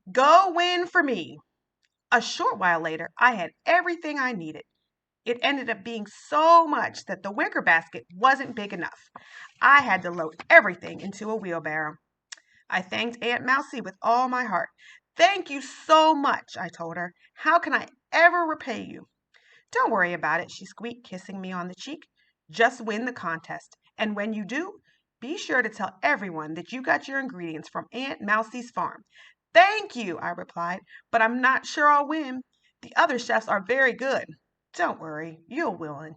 Go win for me. A short while later, I had everything I needed. It ended up being so much that the wicker basket wasn't big enough. I had to load everything into a wheelbarrow. I thanked Aunt Mousie with all my heart. Thank you so much, I told her. How can I ever repay you? Don't worry about it, she squeaked, kissing me on the cheek. Just win the contest. And when you do, be sure to tell everyone that you got your ingredients from Aunt Mousie's farm. Thank you, I replied, but I'm not sure I'll win. The other chefs are very good. Don't worry, you'll win,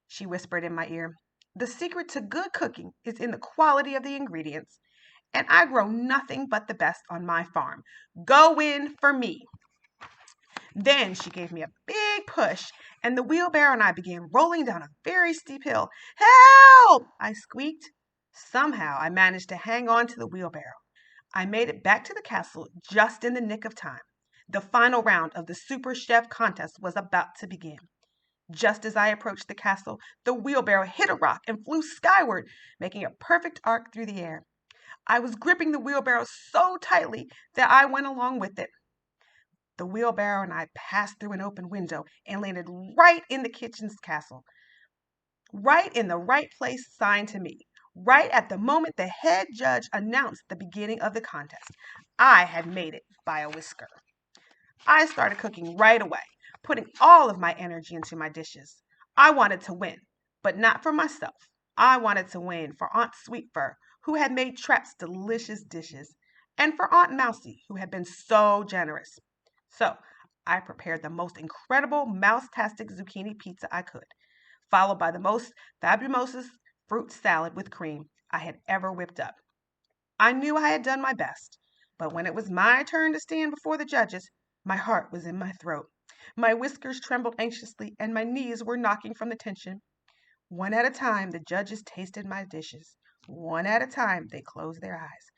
she whispered in my ear. The secret to good cooking is in the quality of the ingredients, and I grow nothing but the best on my farm. Go win for me. Then she gave me a big push, and the wheelbarrow and I began rolling down a very steep hill. Help! I squeaked. Somehow I managed to hang on to the wheelbarrow. I made it back to the castle just in the nick of time. The final round of the Super Chef contest was about to begin. Just as I approached the castle, the wheelbarrow hit a rock and flew skyward, making a perfect arc through the air. I was gripping the wheelbarrow so tightly that I went along with it. The wheelbarrow and I passed through an open window and landed right in the kitchen's castle, right in the right place assigned to me, right at the moment the head judge announced the beginning of the contest. I had made it by a whisker. I started cooking right away, putting all of my energy into my dishes. I wanted to win, but not for myself. I wanted to win for Aunt Sweetfur, who had made Trap's delicious dishes, and for Aunt Mousie, who had been so generous. So I prepared the most incredible mouse-tastic zucchini pizza I could, followed by the most fabulous fruit salad with cream I had ever whipped up. I knew I had done my best, but when it was my turn to stand before the judges, my heart was in my throat. My whiskers trembled anxiously, and my knees were knocking from the tension. One at a time, the judges tasted my dishes. One at a time, they closed their eyes.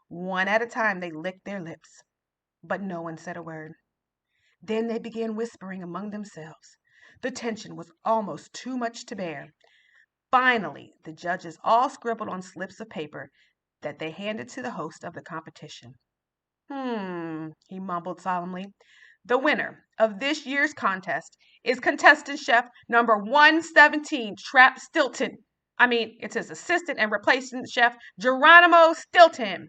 One at a time, they licked their lips. But no one said a word. Then they began whispering among themselves. The tension was almost too much to bear. Finally, the judges all scribbled on slips of paper that they handed to the host of the competition. He mumbled solemnly. The winner of this year's contest is contestant chef number 117, Trap Stilton. It's his assistant and replacement chef, Geronimo Stilton.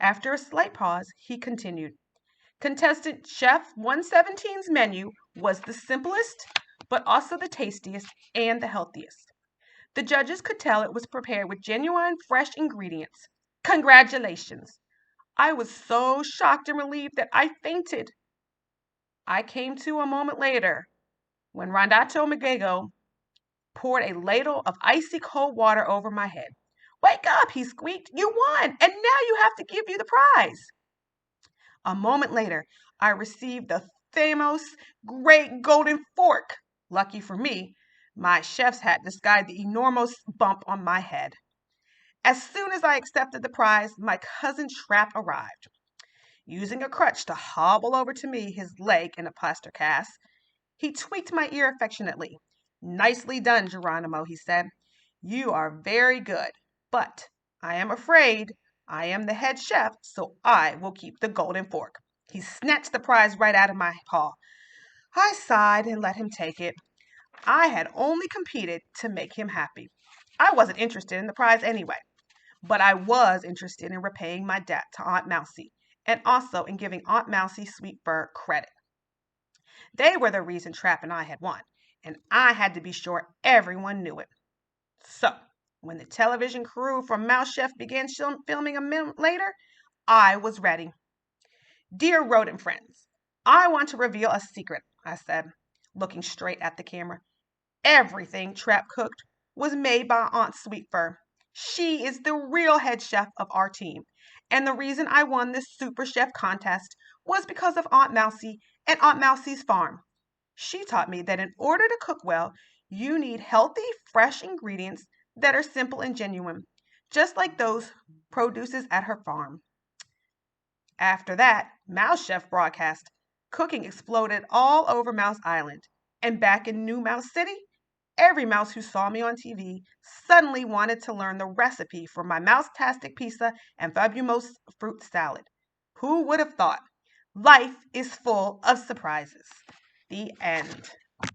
After a slight pause, he continued. Contestant Chef 117's menu was the simplest, but also the tastiest and the healthiest. The judges could tell it was prepared with genuine, fresh ingredients. Congratulations! I was so shocked and relieved that I fainted. I came to a moment later when Rondato Magego poured a ladle of icy cold water over my head. Wake up, he squeaked. You won, and now you have to give you the prize. A moment later, I received the famous great golden fork. Lucky for me, my chef's hat disguised the enormous bump on my head. As soon as I accepted the prize, my cousin Trap arrived. Using a crutch to hobble over to me, his leg in a plaster cast, he tweaked my ear affectionately. Nicely done, Geronimo, he said. You are very good, but I am afraid I am the head chef, so I will keep the golden fork. He snatched the prize right out of my paw. I sighed and let him take it. I had only competed to make him happy. I wasn't interested in the prize anyway, but I was interested in repaying my debt to Aunt Mousie and also in giving Aunt Mousie Sweetfur credit. They were the reason Trap and I had won, and I had to be sure everyone knew it. So, when the television crew from Mouse Chef began filming a minute later, I was ready. Dear rodent friends, I want to reveal a secret, I said, looking straight at the camera. Everything Trap cooked was made by Aunt Sweetfur. She is the real head chef of our team, and the reason I won this Super Chef contest was because of Aunt Mousie and Aunt Mousie's farm. She taught me that in order to cook well, you need healthy, fresh ingredients that are simple and genuine, just like those produces at her farm. After that, Mouse Chef broadcast. Cooking exploded all over Mouse Island. And back in New Mouse City, every mouse who saw me on TV suddenly wanted to learn the recipe for my mouse-tastic pizza and fabulous fruit salad. Who would have thought? Life is full of surprises. The end.